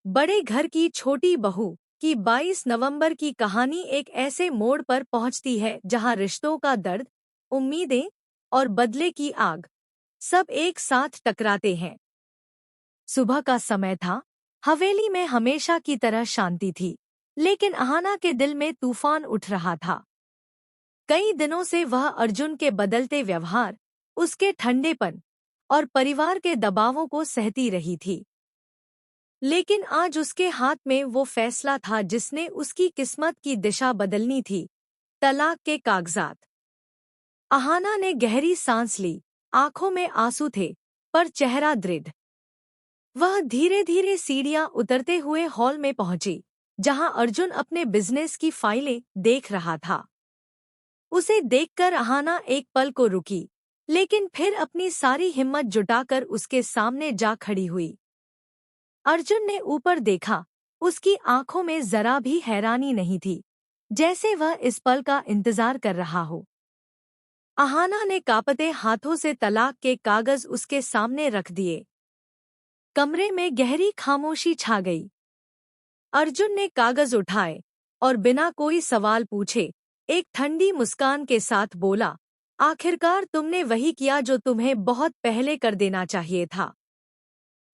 बड़े घर की छोटी बहू की 22 नवंबर की कहानी एक ऐसे मोड़ पर पहुंचती है जहां रिश्तों का दर्द, उम्मीदें और बदले की आग सब एक साथ टकराते हैं। सुबह का समय था। हवेली में हमेशा की तरह शांति थी, लेकिन अहाना के दिल में तूफान उठ रहा था। कई दिनों से वह अर्जुन के बदलते व्यवहार, उसके ठंडेपन और परिवार के दबावों को सहती रही थी। लेकिन आज उसके हाथ में वो फैसला था जिसने उसकी किस्मत की दिशा बदलनी थी। तलाक के कागजात। अहाना ने गहरी सांस ली। आंखों में आंसू थे, पर चेहरा दृढ़। वह धीरे धीरे सीढ़ियां उतरते हुए हॉल में पहुंची, जहां अर्जुन अपने बिजनेस की फाइलें देख रहा था। उसे देखकर अहाना एक पल को रुकी, लेकिन फिर अपनी सारी हिम्मत जुटाकर उसके सामने जा खड़ी हुई। अर्जुन ने ऊपर देखा। उसकी आंखों में जरा भी हैरानी नहीं थी, जैसे वह इस पल का इंतजार कर रहा हो। अहाना ने कांपते हाथों से तलाक के कागज उसके सामने रख दिए। कमरे में गहरी खामोशी छा गई। अर्जुन ने कागज उठाए और बिना कोई सवाल पूछे एक ठंडी मुस्कान के साथ बोला, आखिरकार तुमने वही किया जो तुम्हें बहुत पहले कर देना चाहिए था।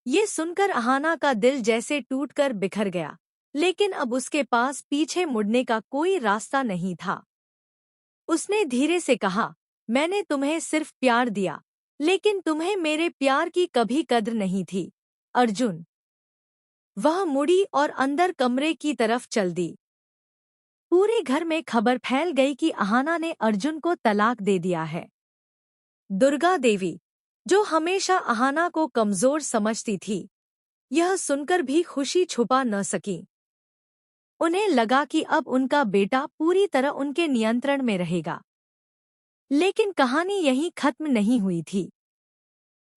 ये सुनकर अहाना का दिल जैसे टूटकर बिखर गया, लेकिन अब उसके पास पीछे मुड़ने का कोई रास्ता नहीं था। उसने धीरे से कहा, मैंने तुम्हें सिर्फ प्यार दिया, लेकिन तुम्हें मेरे प्यार की कभी कद्र नहीं थी, अर्जुन। वह मुड़ी और अंदर कमरे की तरफ चल दी। पूरे घर में खबर फैल गई कि अहाना ने अर्जुन को तलाक दे दिया है। दुर्गा देवी, जो हमेशा अहाना को कमजोर समझती थी, यह सुनकर भी खुशी छुपा न सकी। उन्हें लगा कि अब उनका बेटा पूरी तरह उनके नियंत्रण में रहेगा। लेकिन कहानी यहीं खत्म नहीं हुई थी।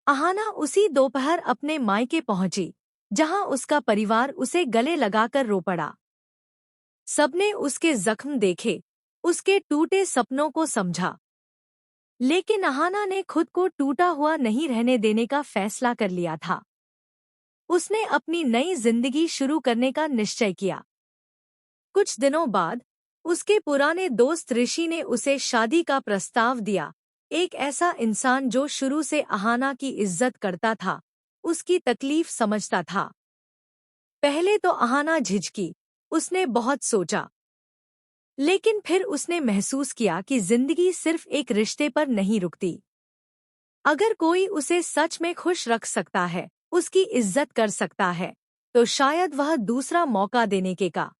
अहाना उसी दोपहर अपने मायके पहुंची, जहां उसका परिवार उसे गले लगाकर रो पड़ा। सबने उसके जख्म देखे, उसके टूटे सपनों को समझा। लेकिन अहाना ने खुद को टूटा हुआ नहीं रहने देने का फैसला कर लिया था। उसने अपनी नई जिंदगी शुरू करने का निश्चय किया। कुछ दिनों बाद उसके पुराने दोस्त ऋषि ने उसे शादी का प्रस्ताव दिया। एक ऐसा इंसान जो शुरू से अहाना की इज्जत करता था, उसकी तकलीफ समझता था। पहले तो अहाना झिझकी, उसने बहुत सोचा। लेकिन फिर उसने महसूस किया कि जिंदगी सिर्फ एक रिश्ते पर नहीं रुकती। अगर कोई उसे सच में खुश रख सकता है, उसकी इज्जत कर सकता है, तो शायद वह दूसरा मौका देने के का।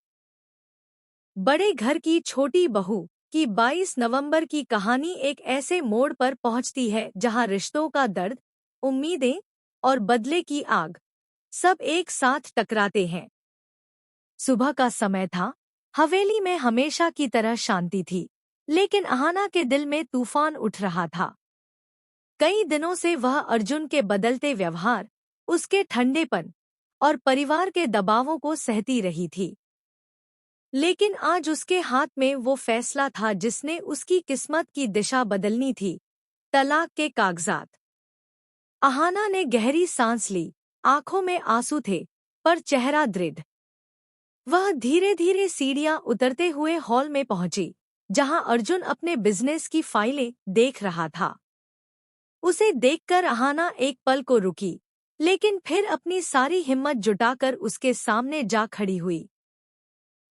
बड़े घर की छोटी बहू की 22 नवंबर की कहानी एक ऐसे मोड़ पर पहुंचती है जहां रिश्तों का दर्द, उम्मीदें और बदले की आग सब एक साथ टकराते हैं। सुबह का समय था। हवेली में हमेशा की तरह शांति थी, लेकिन अहाना के दिल में तूफान उठ रहा था। कई दिनों से वह अर्जुन के बदलते व्यवहार, उसके ठंडेपन और परिवार के दबावों को सहती रही थी। लेकिन आज उसके हाथ में वो फैसला था जिसने उसकी किस्मत की दिशा बदलनी थी। तलाक के कागजात। अहाना ने गहरी सांस ली। आंखों में आंसू थे, पर चेहरा दृढ़। वह धीरे धीरे सीढ़ियां उतरते हुए हॉल में पहुंची, जहां अर्जुन अपने बिजनेस की फाइलें देख रहा था। उसे देखकर अहाना एक पल को रुकी, लेकिन फिर अपनी सारी हिम्मत जुटाकर उसके सामने जा खड़ी हुई।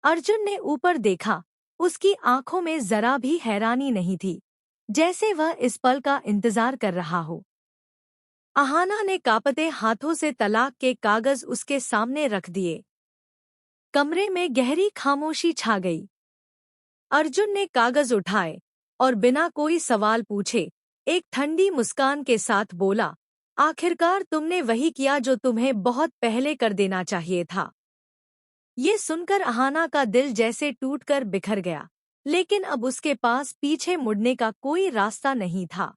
अर्जुन ने ऊपर देखा। उसकी आंखों में जरा भी हैरानी नहीं थी, जैसे वह इस पल का इंतजार कर रहा हो। अहाना ने कांपते हाथों से तलाक के कागज उसके सामने रख दिए। कमरे में गहरी खामोशी छा गई। अर्जुन ने कागज उठाए और बिना कोई सवाल पूछे एक ठंडी मुस्कान के साथ बोला, आखिरकार तुमने वही किया जो तुम्हें बहुत पहले कर देना चाहिए था। ये सुनकर अहाना का दिल जैसे टूटकर बिखर गया, लेकिन अब उसके पास पीछे मुड़ने का कोई रास्ता नहीं था।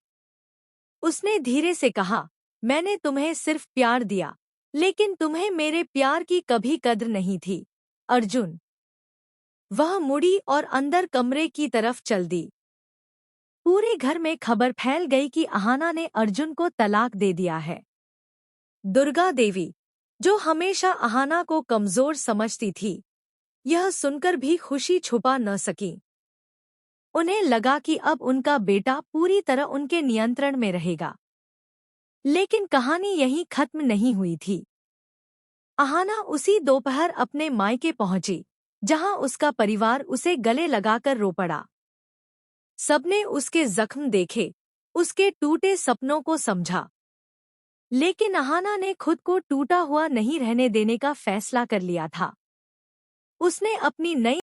उसने धीरे से कहा, मैंने तुम्हें सिर्फ प्यार दिया, लेकिन तुम्हें मेरे प्यार की कभी कद्र नहीं थी, अर्जुन। वह मुड़ी और अंदर कमरे की तरफ चल दी। पूरे घर में खबर फैल गई कि अहाना ने अर्जुन को तलाक दे दिया है। दुर्गा देवी, जो हमेशा अहाना को कमजोर समझती थी, यह सुनकर भी खुशी छुपा न सकी। उन्हें लगा कि अब उनका बेटा पूरी तरह उनके नियंत्रण में रहेगा। लेकिन कहानी यहीं खत्म नहीं हुई थी। अहाना उसी दोपहर अपने मायके पहुंची, जहां उसका परिवार उसे गले लगाकर रो पड़ा। सबने उसके जख्म देखे, उसके टूटे सपनों को समझा। लेकिन अहाना ने खुद को टूटा हुआ नहीं रहने देने का फैसला कर लिया था। उसने अपनी नई